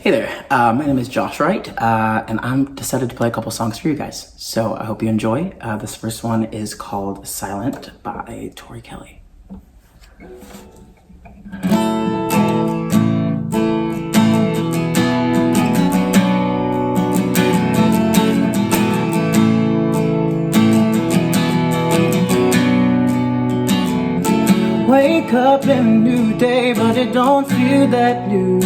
Hey there, my name is Josh Wright, and I'm decided to play a couple songs for you guys. So I hope you enjoy. This first one is called Silent by Tori Kelly. Wake up in a new day, but it don't feel that new.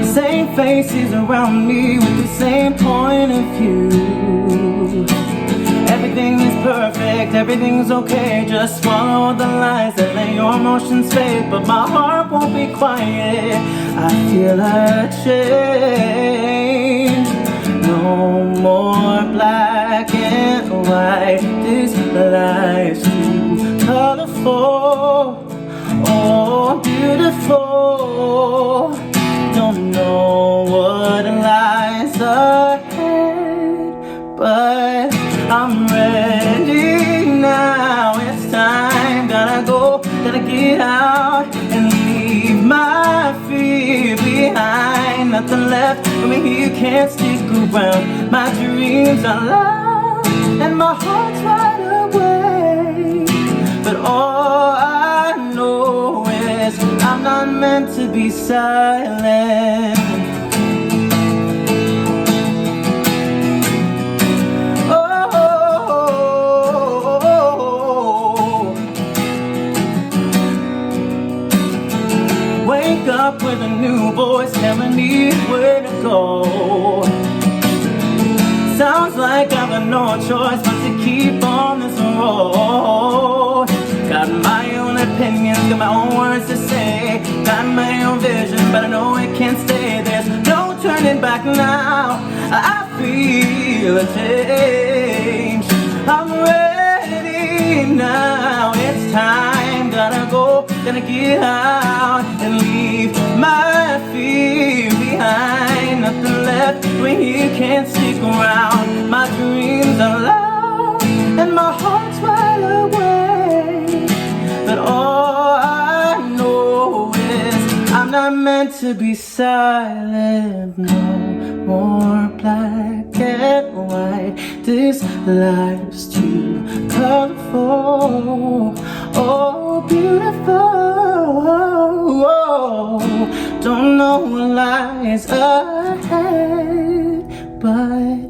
Same faces around me with the same point of view. Everything is perfect, everything's okay. Just swallow the lies and let your emotions fade. But my heart won't be quiet. I feel a change. No more black and white. This life's too colorful. Oh, beautiful. Don't know what lies ahead, but I'm ready now. It's time, gotta go, gotta get out and leave my fear behind. Nothing left for me here, can't stick around. My dreams are loud and my heart's wide awake, but all I know is I'm not meant to be silent. Oh, wake up with a new voice telling me where to go. Sounds like I've got no choice but to keep on this road. Got my own opinions, got my own words to say. Got my own vision, but I know it can't stay. There's no turning back now. I feel a change. I'm ready now. It's time, gotta go, gotta get out and leave my fear behind. Nothing left when you can't stick around. My dreams are loud and my heart's wide awake, but all I know is I'm not meant to be silent. No more black and white. This life's too colorful. Oh, beautiful. Oh, don't know what lies ahead, but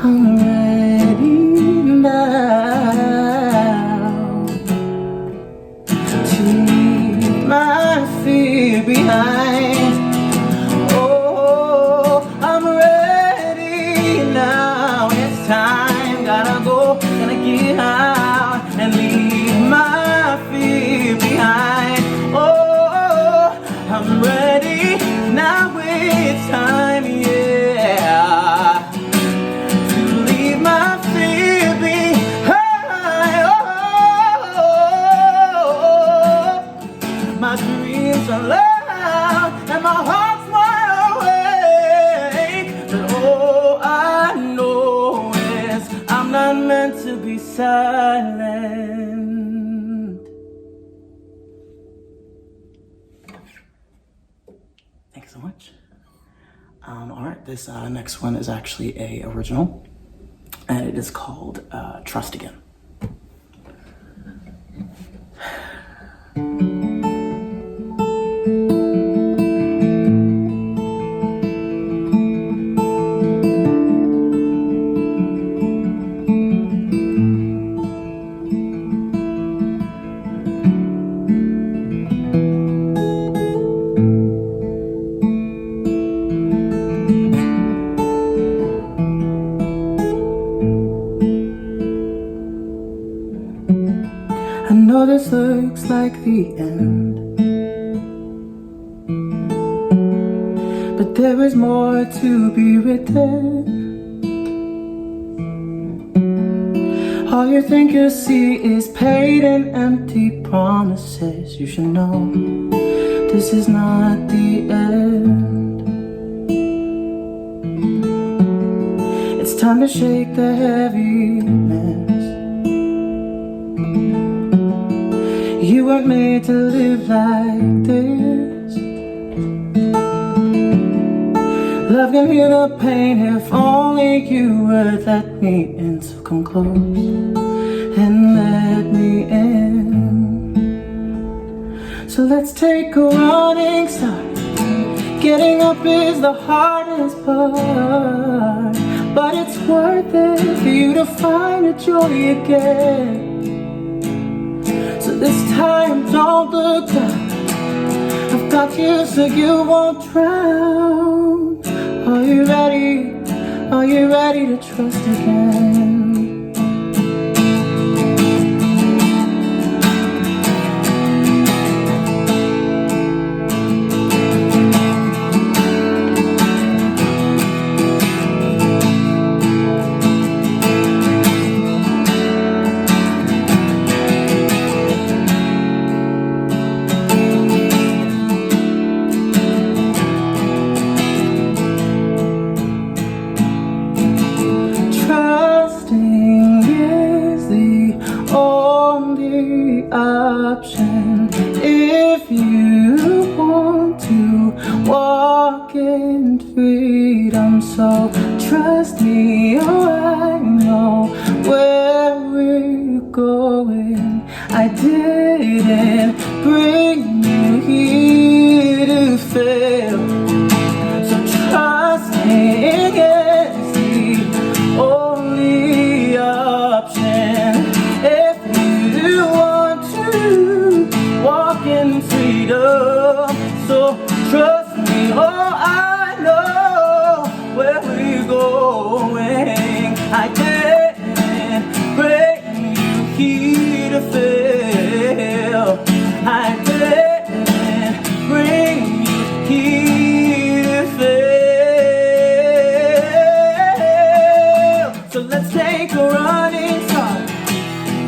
I'm ready now to leave my fear behind. Oh, I'm ready now. It's time, gotta go, gotta get out and leave my fear behind. Oh, I'm ready now. It's time, yeah, to leave my fear behind. Oh, my dreams are loud and my heart's wide awake, but all I know is I'm not meant to be silent. Thanks so much. Alright, this next one is actually a original, and it is called Trust Again. I know this looks like the end, but there is more to be written. All you think you see is pain and empty promises. You should know this is not the end. It's time to shake the heaviness. You weren't made to live like this. love can heal the pain if only you would let me in. So come close and let me in. So let's take a running start. Getting up is the hardest part, but it's worth it for you to find a joy again. So this time don't look down, I've got you so you won't drown. Are you ready? Are you ready to trust again? Option if you want to walk in freedom. So trust me, oh I know where we're going. I didn't bring you here to fail, so trust me, it's the only option. If you want to walk in freedom, so trust me, oh I know where we're going. I didn't bring you here to fail. I didn't bring you here to fail. So let's take a running start.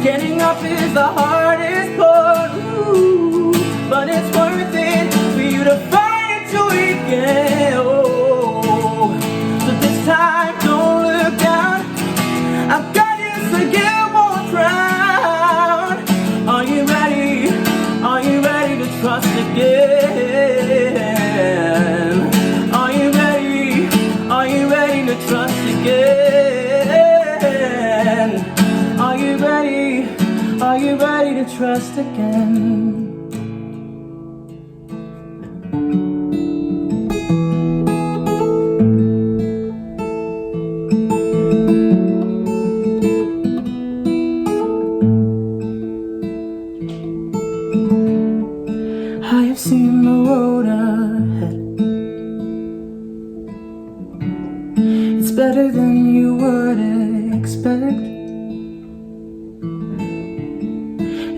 Getting up is the hardest part, ooh, but it's worth it for you to find it till we get. Oh, so this time don't look down, I've got you so you won't drown. Are you ready? Are you ready to trust again? Are you ready? Are you ready to trust again? Are you ready? Are you ready to trust again? I have seen the road ahead. It's better than you would expect.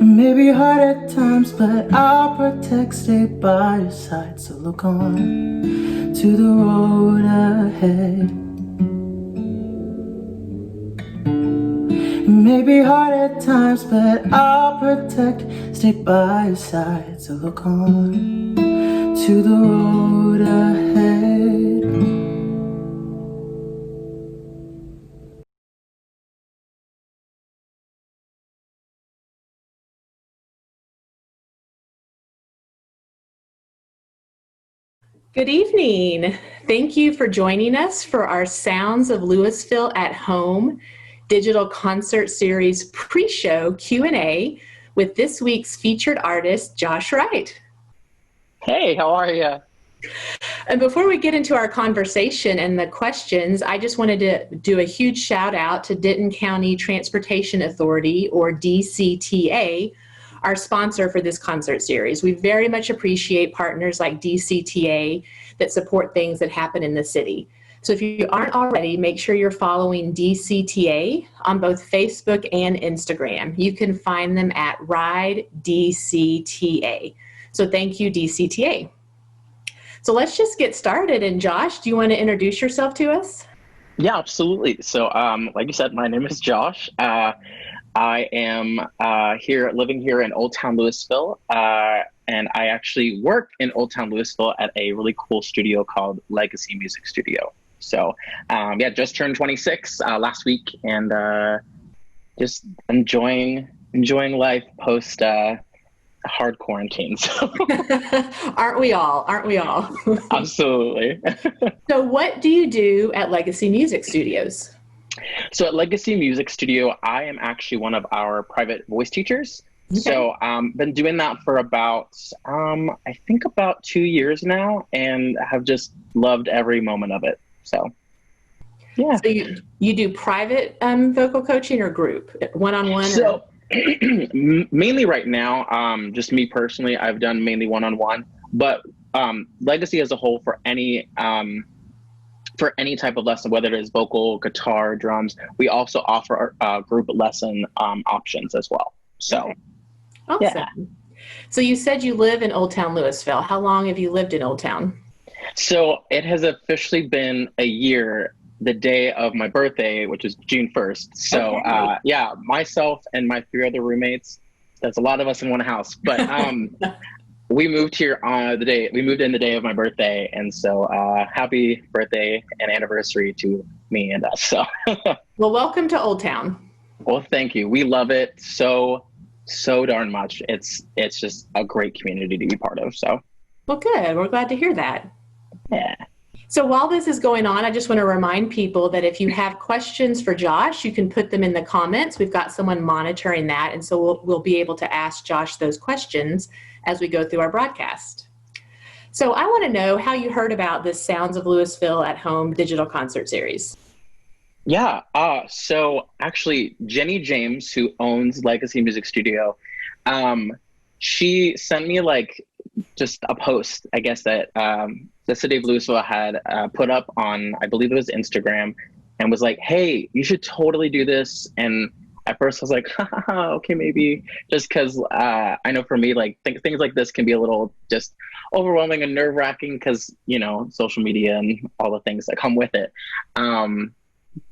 It may be hard at times, but I'll protect, stay by your side. So look on to the road ahead. It may be hard at times, but I'll protect, stay by your side. So look on to the road ahead. Good evening. Thank you for joining us for our Sounds of Louisville at Home digital concert series pre-show Q&A with this week's featured artist, Josh Wright. Hey, how are you? And before we get into our conversation and the questions, I just wanted to do a huge shout out to Denton County Transportation Authority, or DCTA, our sponsor for this concert series. We very much appreciate partners like DCTA that support things that happen in the city. So if you aren't already, make sure you're following DCTA on both Facebook and Instagram. You can find them at Ride DCTA. So thank you, DCTA. So let's just get started. And Josh, do you want to introduce yourself to us? Yeah, absolutely. So like you said, my name is Josh. I am living here in Old Town Louisville, and I actually work in Old Town Louisville at a really cool studio called Legacy Music Studio. So yeah, just turned 26 last week, and just enjoying life post hard quarantine. So Aren't we all? Aren't we all? absolutely. So what do you do at Legacy Music Studios? So at Legacy Music Studio, I am actually one of our private voice teachers. Okay. So been doing that for about, I think about 2 years now, and have just loved every moment of it. So, yeah. So you do private vocal coaching or group, one-on-one? So mainly right now, just me personally, I've done mainly one-on-one, but Legacy as a whole for any type of lesson, whether it is vocal, guitar, drums, we also offer group lesson options as well. So, awesome. Yeah. So you said you live in Old Town Louisville. How long have you lived in Old Town? So it has officially been a year, the day of my birthday, which is June 1st. So okay. Yeah, myself and my 3 other roommates, that's a lot of us in one house, but we moved here we moved in the day of my birthday. And so happy birthday and anniversary to me and us. So well, welcome to Old Town. Well, thank you. We love it so darn much. It's just a great community to be part of. So, well, good. We're glad to hear that. Yeah. So while this is going on, I just want to remind people that if you have questions for Josh, you can put them in the comments. We've got someone monitoring that, and so we'll be able to ask Josh those questions as we go through our broadcast. So I want to know how you heard about this Sounds of Louisville at Home digital concert series. Yeah. So actually, Jenny James, who owns Legacy Music Studio, she sent me just a post, I guess, that the city of Louisville had put up on, I believe it was Instagram, and was like, hey, you should totally do this. And at first I was like, okay, maybe, just because I know for me, things like this can be a little just overwhelming and nerve-wracking because, social media and all the things that come with it.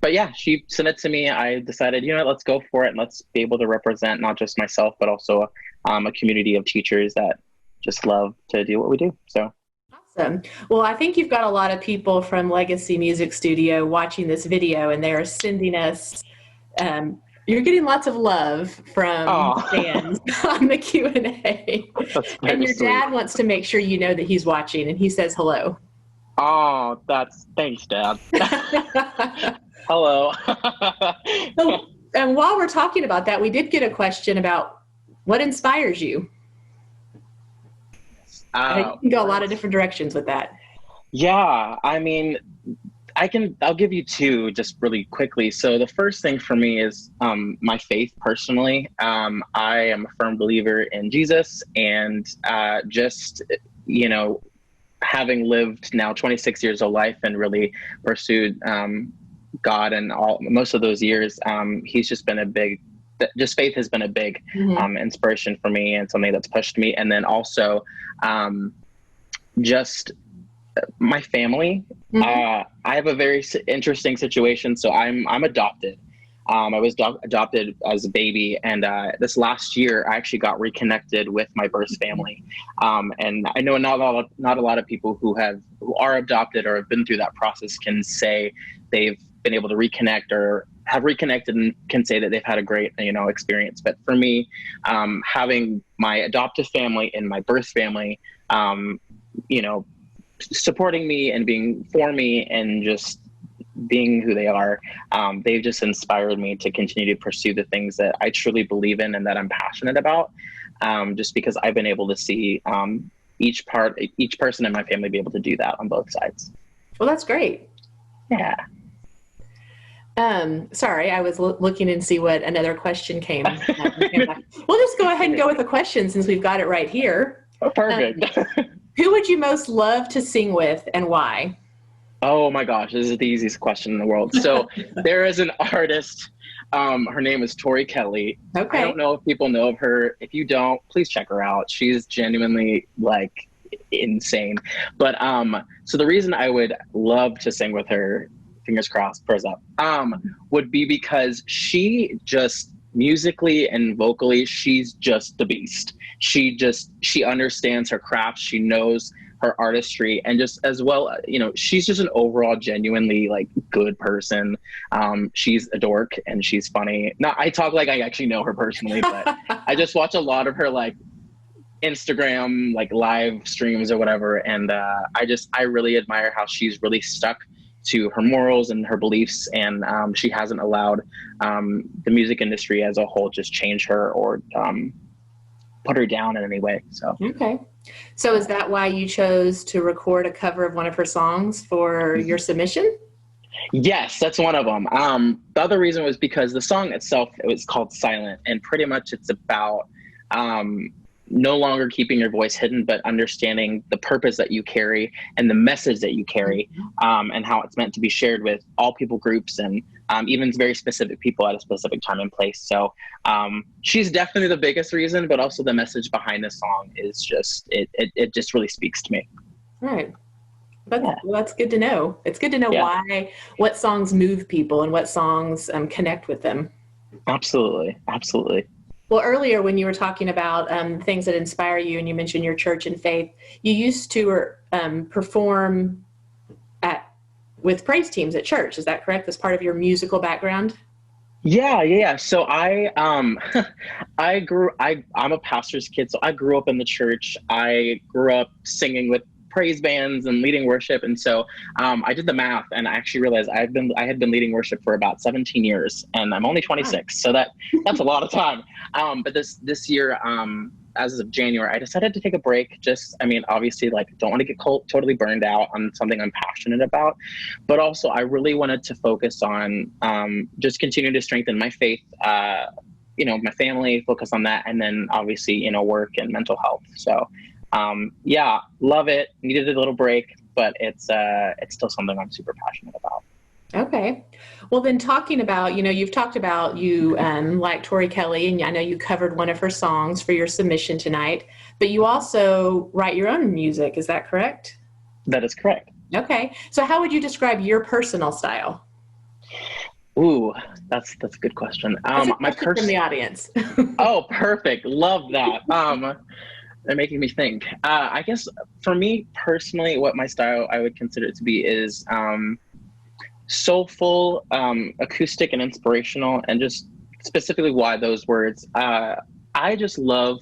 But yeah, she sent it to me. I decided, let's go for it, and let's be able to represent not just myself, but also a community of teachers that just love to do what we do. So awesome. Well, I think you've got a lot of people from Legacy Music Studio watching this video, and they're sending us, you're getting lots of love from fans on the Q&A. And your dad wants to make sure you know that he's watching, and he says hello. Oh, thanks, Dad. Hello. So, and while we're talking about that, we did get a question about what inspires you. You can go a lot of different directions with that. Yeah, I mean, I'll give you two just really quickly. So the first thing for me is my faith personally. I am a firm believer in Jesus, and having lived now 26 years of life and really pursued God and most of those years, he's just been faith has been a big inspiration for me and something that's pushed me. And then also just my family. I have a very interesting situation. So I'm adopted. I was adopted as a baby, and this last year I actually got reconnected with my birth family. And I know not a lot of people who are adopted or have been through that process can say they've been able to reconnect or have reconnected and can say that they've had a great experience. But for me, having my adoptive family and my birth family, supporting me and being for me and just being who they are, they've just inspired me to continue to pursue the things that I truly believe in and that I'm passionate about, just because I've been able to see each person in my family be able to do that on both sides. Well, that's great. Yeah. Sorry, I was looking and see what another question came. We'll just go ahead and go with the question since we've got it right here. Oh, perfect. Who would you most love to sing with and why? Oh my gosh, this is the easiest question in the world. So there is an artist, her name is Tori Kelly. Okay. I don't know if people know of her. If you don't, please check her out. She's genuinely insane. But so the reason I would love to sing with her, fingers crossed, prayers up, would be because she just musically and vocally, she's just the beast. She understands her craft. She knows her artistry, and just as well, she's just an overall genuinely good person. She's a dork and she's funny. I talk like I actually know her personally, but I just watch a lot of her Instagram, like live streams or whatever. And I really admire how she's really stuck to her morals and her beliefs. And she hasn't allowed the music industry as a whole just change her or put her down in any way. So. Okay. So is that why you chose to record a cover of one of her songs for your submission? Yes, that's one of them. The other reason was because the song itself, it was called Silent, and pretty much it's about no longer keeping your voice hidden, but understanding the purpose that you carry and the message that you carry, and how it's meant to be shared with all people groups and even very specific people at a specific time and place. So she's definitely the biggest reason, but also the message behind the song is just, it just really speaks to me. Right. Well, that's good to know. It's good to know what songs move people and what songs connect with them. Absolutely. Absolutely. Well, earlier when you were talking about things that inspire you and you mentioned your church and faith, you used to perform with praise teams at church. Is that correct? As part of your musical background? Yeah. So I'm a pastor's kid, so I grew up in the church. I grew up singing with praise bands and leading worship. And so I did the math and I actually realized I had been leading worship for about 17 years and I'm only 26. So that's a lot of time. But this year, as of January, I decided to take a break. Obviously don't want to get totally burned out on something I'm passionate about, but also I really wanted to focus on just continuing to strengthen my faith, my family, focus on that. And then obviously, work and mental health. So love it. Needed a little break, but it's still something I'm super passionate about. Okay. Well, then talking about, you've talked about you like Tori Kelly, and I know you covered one of her songs for your submission tonight, but you also write your own music. Is that correct? That is correct. Okay. So how would you describe your personal style? Ooh, that's a good question. My from the audience. Oh, perfect. Love that. They're making me think. I guess for me personally, what my style I would consider it to be is soulful, acoustic, and inspirational. And just specifically why those words. I just love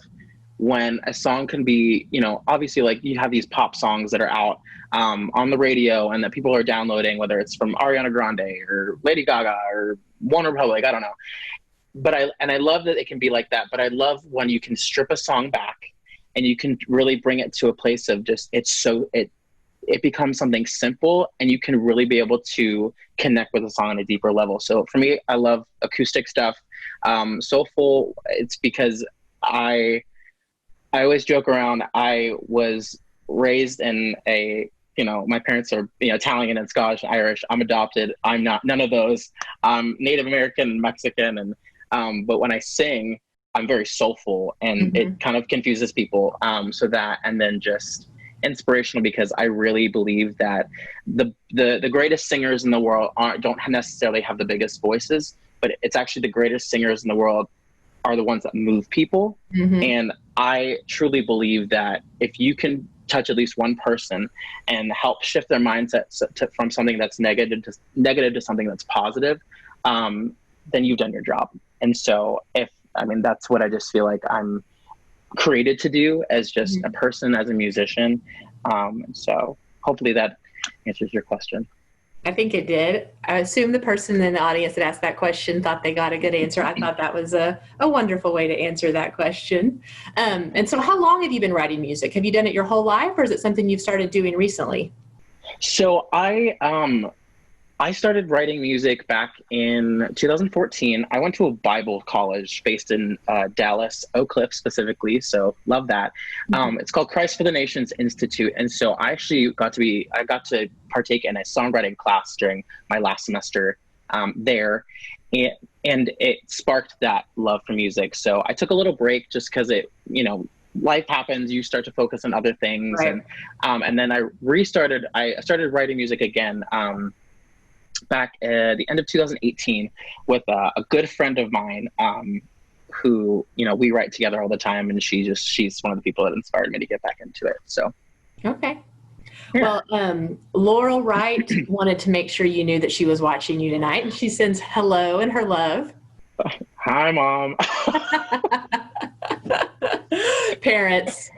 when a song can be, obviously like you have these pop songs that are out on the radio and that people are downloading, whether it's from Ariana Grande or Lady Gaga or One Republic, I don't know. But I love that it can be like that. But I love when you can strip a song back and you can really bring it to a place of just, it becomes something simple and you can really be able to connect with a song on a deeper level. So for me, I love acoustic stuff. Soulful, it's because I always joke around. I was raised in my parents are, Italian and Scottish and Irish. I'm adopted. I'm not, none of those. I'm Native American, Mexican. And, but when I sing, I'm very soulful and it kind of confuses people. And then just inspirational because I really believe that the greatest singers in the world don't necessarily have the biggest voices, but it's actually the greatest singers in the world are the ones that move people. And I truly believe that if you can touch at least one person and help shift their mindset from something that's negative to something that's positive, then you've done your job. And so that's what I just feel like I'm created to do as just a person, as a musician. So hopefully that answers your question. I think it did. I assume the person in the audience that asked that question thought they got a good answer. I thought that was a wonderful way to answer that question. And so how long have you been writing music? Have you done it your whole life, or is it something you've started doing recently? So I started writing music back in 2014. I went to a Bible college based in Dallas, Oak Cliff specifically. So love that. It's called Christ for the Nations Institute. And so I actually got to partake in a songwriting class during my last semester there. And it sparked that love for music. So I took a little break just because life happens, you start to focus on other things. Right. And then I started writing music again, back at the end of 2018 with a good friend of mine who, we write together all the time, and she's one of the people that inspired me to get back into it. So. Okay. Yeah. Well, Laurel Wright wanted to make sure you knew that she was watching you tonight, and she sends hello and her love. Hi, Mom. Parents.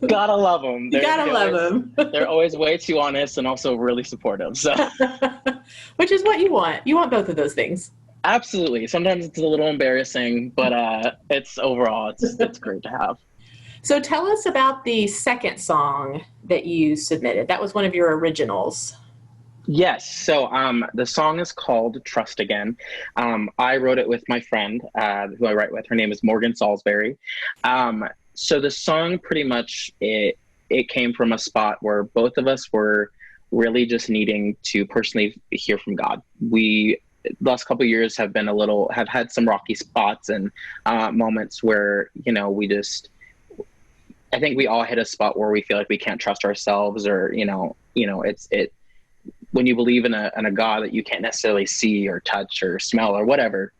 Gotta love them. You gotta love them. They're always way too honest and also really supportive. So, which is what you want. You want both of those things. absolutely. Sometimes it's a little embarrassing, but it's overall it's great to have. So tell us about the second song that you submitted. That was one of your originals. Yes. So the song is called Trust Again. I wrote it with my friend who I write with. Her name is Morgan Salisbury. So the song pretty much, it came from a spot where both of us were really just needing to personally hear from God. We, the last couple of years have had some rocky spots and moments where, I think we all hit a spot where we feel like we can't trust ourselves, or, when you believe in a God that you can't necessarily see or touch or smell or whatever,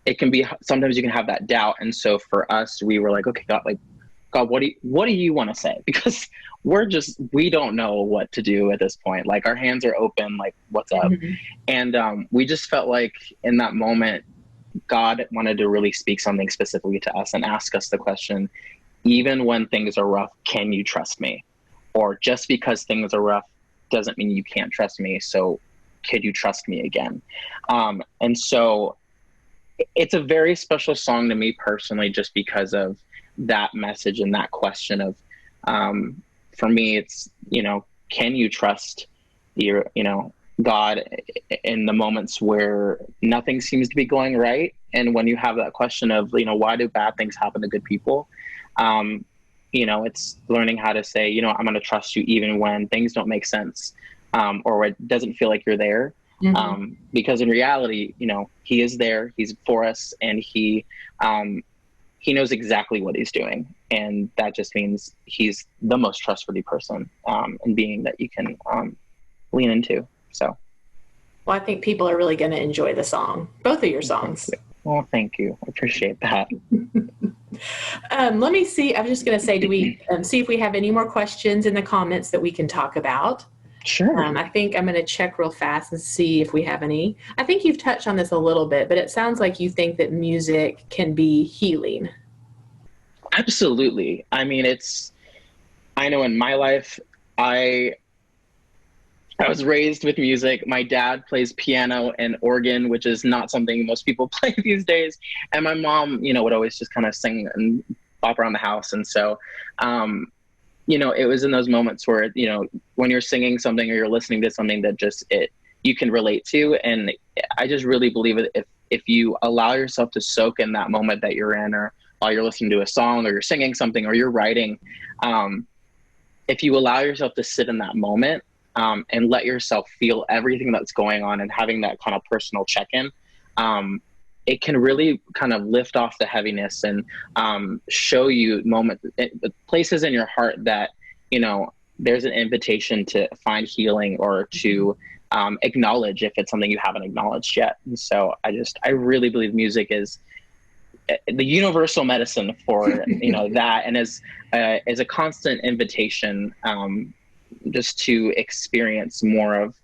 it can be, sometimes you can have that doubt. And so for us, we were like, okay, God, what do you want to say? Because we don't know what to do at this point. Like, our hands are open, like, what's up? Mm-hmm. And we just felt like in that moment, God wanted to really speak something specifically to us and ask us the question, even when things are rough, can you trust me? Or just because things are rough doesn't mean you can't trust me. So could you trust me again? And so it's a very special song to me personally, just because of that message and that question of, for me, it's, can you trust God in the moments where nothing seems to be going right? And when you have that question of, why do bad things happen to good people? It's learning how to say, I'm going to trust you even when things don't make sense, or it doesn't feel like you're there. Mm-hmm. Because in reality, he is there, he's for us, and he knows exactly what he's doing. And that just means he's the most trustworthy person, and being that you can lean into. So. Well, I think people are really going to enjoy the song, both of your songs. Well, thank you. I appreciate that. Let me see. I was just going to say, do we see if we have any more questions in the comments that we can talk about? Sure. I think I'm going to check real fast and see if we have any. I think you've touched on this a little bit, but it sounds like you think that music can be healing. Absolutely. I mean, I know in my life, I was raised with music. My dad plays piano and organ, which is not something most people play these days. And my mom, would always just kind of sing and bop around the house. And so, it was in those moments where, when you're singing something or you're listening to something that you can relate to. And I just really believe that if you allow yourself to soak in that moment that you're in, or while you're listening to a song or you're singing something or you're writing, if you allow yourself to sit in that moment, and let yourself feel everything that's going on, and having that kind of personal check-in, it can really kind of lift off the heaviness and show you places in your heart that, there's an invitation to find healing, or to acknowledge if it's something you haven't acknowledged yet. And so I really believe music is the universal medicine for, that, and is a constant invitation just to experience more of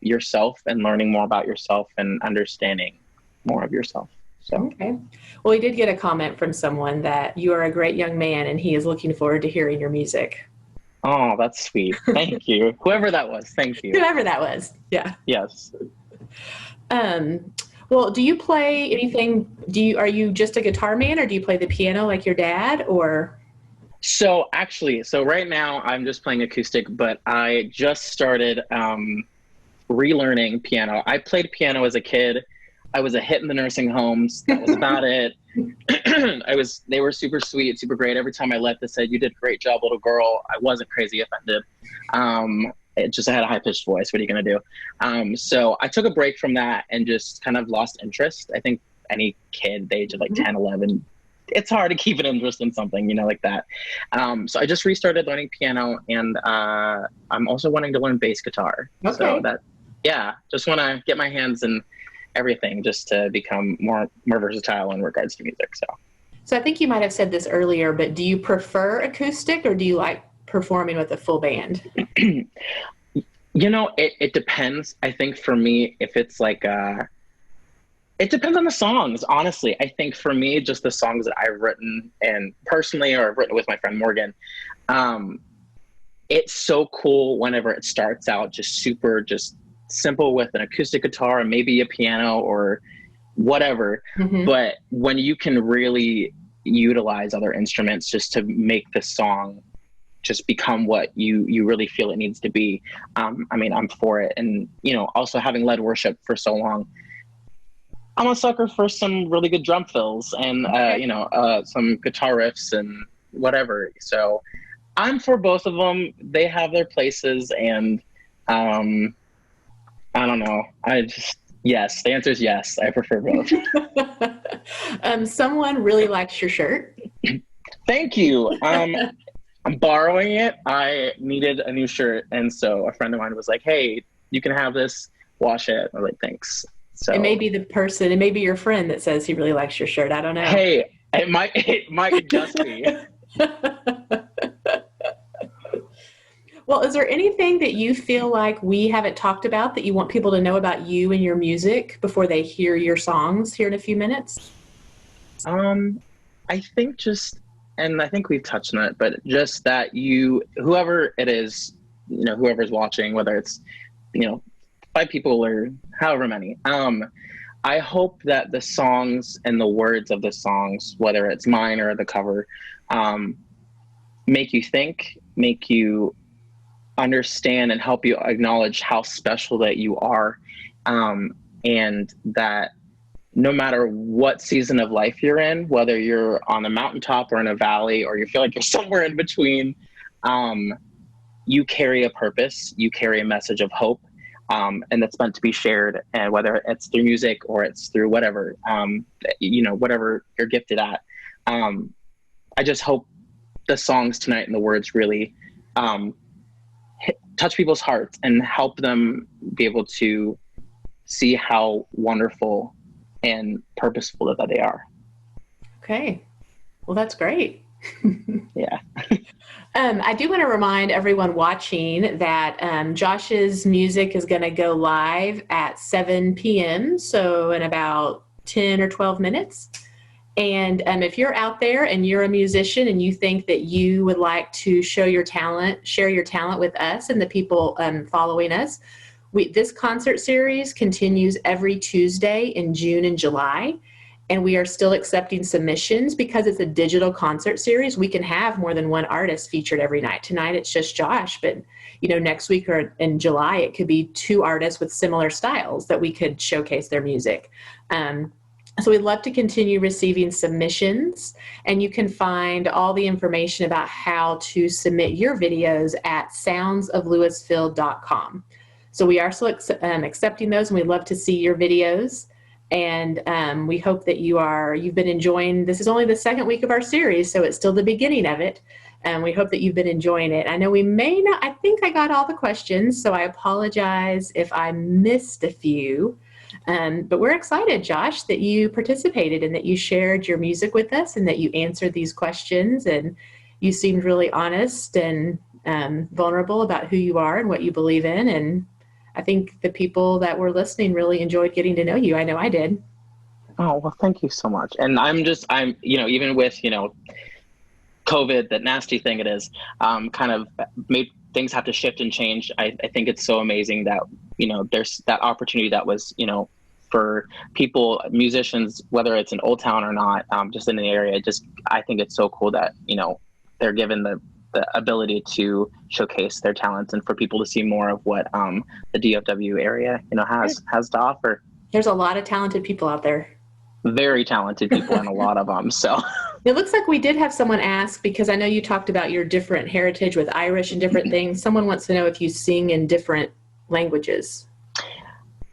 yourself, and learning more about yourself, and understanding more of yourself. So. Okay. Well, we did get a comment from someone that you are a great young man, and he is looking forward to hearing your music. Oh, that's sweet. Thank you. Whoever that was. Thank you. Whoever that was. Yeah. Yes. Well, do you play anything? Are you just a guitar man, or do you play the piano like your dad, or? So right now I'm just playing acoustic, but I just started relearning piano. I played piano as a kid. I was a hit in the nursing homes. That was about it. They were super sweet, super great. Every time I left, they said, "You did a great job, little girl." I wasn't crazy offended. I had a high-pitched voice. What are you going to do? So I took a break from that and just kind of lost interest. I think any kid, the age of like 10, 11, it's hard to keep an interest in something, like that. So I just restarted learning piano, and I'm also wanting to learn bass guitar. Okay. So just want to get my hands in everything, just to become more versatile in regards to music. So I think you might have said this earlier, but do you prefer acoustic, or do you like performing with a full band? It depends. I think for me, if it's like It depends on the songs, honestly. I think for me, just the songs that I've written and personally, or I've written with my friend Morgan, um, it's so cool whenever it starts out just super, just simple with an acoustic guitar and maybe a piano or whatever. Mm-hmm. But when you can really utilize other instruments just to make the song just become what you really feel it needs to be, I mean, I'm for it. And, you know, also having led worship for so long, I'm a sucker for some really good drum fills and, you know, some guitar riffs and whatever. So I'm for both of them. They have their places, and I don't know. Yes, the answer is yes. I prefer both. Someone really likes your shirt. Thank you. I'm borrowing it. I needed a new shirt, and so a friend of mine was like, "Hey, you can have this. Wash it." I was like, "Thanks." So It may be the person, it may be your friend that says he really likes your shirt. I don't know. hey, it might just be. Well, is there anything that you feel like we haven't talked about that you want people to know about you and your music before they hear your songs here in a few minutes? I think just, and I think we've touched on it, but just that whoever it is, you know, whoever's watching, whether it's, you know, 5 people or however many, I hope that the songs and the words of the songs, whether it's mine or the cover, make you think, make you understand, and help you acknowledge how special that you are, and that no matter what season of life you're in, whether you're on a mountaintop or in a valley, or you feel like you're somewhere in between, you carry a purpose, you carry a message of hope, and that's meant to be shared. And whether it's through music or it's through whatever, you know, whatever you're gifted at, I just hope the songs tonight and the words really touch people's hearts and help them be able to see how wonderful and purposeful that they are. Okay. Well, that's great. Yeah. I do want to remind everyone watching that Josh's music is going to go live at 7 p.m. So in about 10 or 12 minutes. And if you're out there and you're a musician and you think that you would like to share your talent with us and the people following us, this concert series continues every Tuesday in June and July. And we are still accepting submissions because it's a digital concert series. We can have more than one artist featured every night. Tonight it's just Josh, but you know, next week or in July it could be 2 artists with similar styles that we could showcase their music. So we'd love to continue receiving submissions, and you can find all the information about how to submit your videos at soundsoflouisville.com. So we are still accepting those, and we'd love to see your videos. And we hope that you've been enjoying. This is only the 2nd week of our series, so it's still the beginning of it. And we hope that you've been enjoying it. I know we may not, I think I got all the questions, so I apologize if I missed a few. But we're excited, Josh, that you participated and that you shared your music with us and that you answered these questions, and you seemed really honest and vulnerable about who you are and what you believe in. And I think the people that were listening really enjoyed getting to know you. I know I did. Oh, well, thank you so much. And I'm, you know, even with, you know, COVID, that nasty thing it is, kind of made things have to shift and change. I think it's so amazing that, you know, there's that opportunity that was, you know, for people, musicians, whether it's in Old Town or not, just in the area. I think it's so cool that, you know, they're given the ability to showcase their talents and for people to see more of what the DFW area, you know, has to offer. There's a lot of talented people out there. Very talented people, and a lot of them. So it looks like we did have someone ask, because I know you talked about your different heritage with Irish and different things. Someone wants to know if you sing in different languages.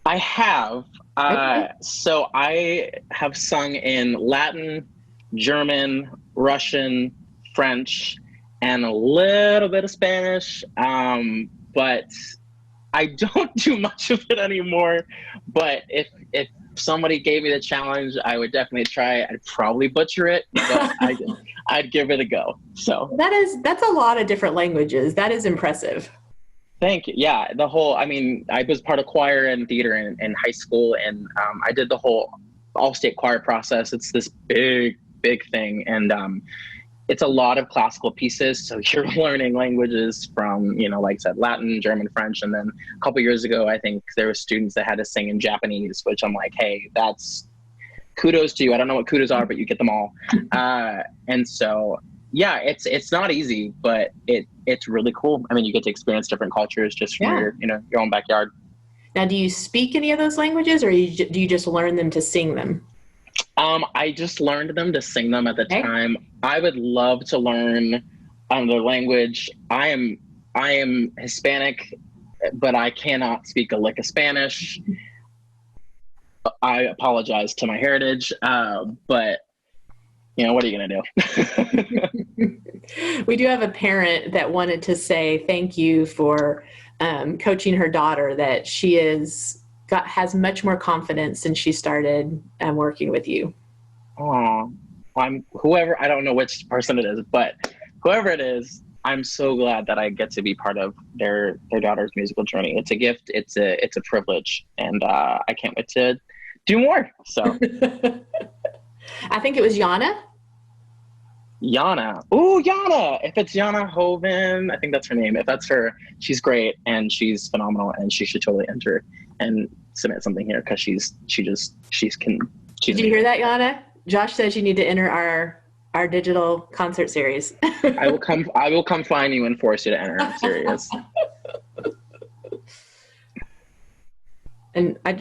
I have. Okay. So I have sung in Latin, German, Russian, French, and a little bit of Spanish. But I don't do much of it anymore. But if somebody gave me the challenge, I would definitely try. I'd probably butcher it, but I'd give it a go. So that's a lot of different languages. That is impressive. Thank you. Yeah, I mean, I was part of choir and theater in high school, and I did the whole all-state choir process. It's this big thing, and it's a lot of classical pieces. So you're learning languages from, like I said, Latin, German, French, and then a couple years ago, I think there were students that had to sing in Japanese, which I'm like, hey, that's kudos to you. I don't know what kudos are, but you get them all. And so, yeah, it's not easy, but it's really cool. I mean, you get to experience different cultures just from your own backyard. Now, do you speak any of those languages, or do you just learn them to sing them? I just learned them to sing them at the time. I would love to learn another language. I am Hispanic, but I cannot speak a lick of Spanish. I apologize to my heritage, but what are you going to do? We do have a parent that wanted to say thank you for coaching her daughter, that she has much more confidence since she started working with you. Oh, I don't know which person it is, but whoever it is, I'm so glad that I get to be part of their daughter's musical journey. It's a gift. It's a privilege, and I can't wait to do more. So I think it was Yana. Ooh, Yana. If it's Yana Hoven, I think that's her name. If that's her, she's great and she's phenomenal, and she should totally enter and submit something here, because she's Did you hear that, Yana? Josh says you need to enter our digital concert series. I will come find you and force you to enter a series. And I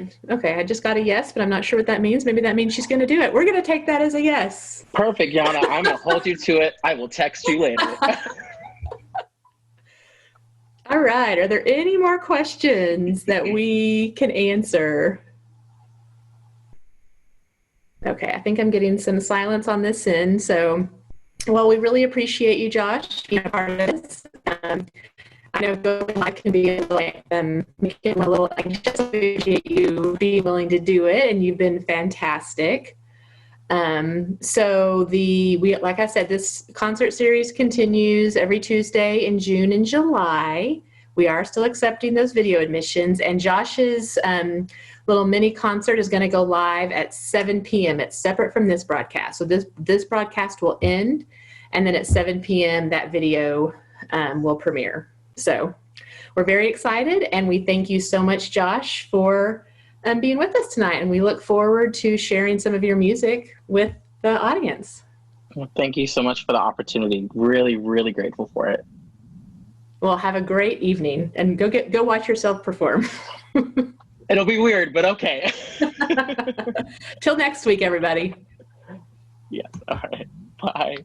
just got a yes, but I'm not sure what that means. Maybe that means she's going to do it. We're going to take that as a yes. Perfect, Yana. I'm going to hold you to it. I will text you later. All right. Are there any more questions that we can answer? Okay. I think I'm getting some silence on this end. So, well, we really appreciate you, Josh, being a part of this. I know going live can be like making a little anxious. I appreciate you being willing to do it, and you've been fantastic. So like I said, this concert series continues every Tuesday in June and July. We are still accepting those video admissions, and Josh's little mini concert is going to go live at 7 p.m. It's separate from this broadcast. So this broadcast will end, and then at 7 p.m. that video will premiere. So we're very excited, and we thank you so much, Josh, for being with us tonight, and we look forward to sharing some of your music with the audience. Well, thank you so much for the opportunity. Really, really grateful for it. Well, have a great evening, and go watch yourself perform. It'll be weird, but okay. Till next week, everybody. Yes. All right. Bye.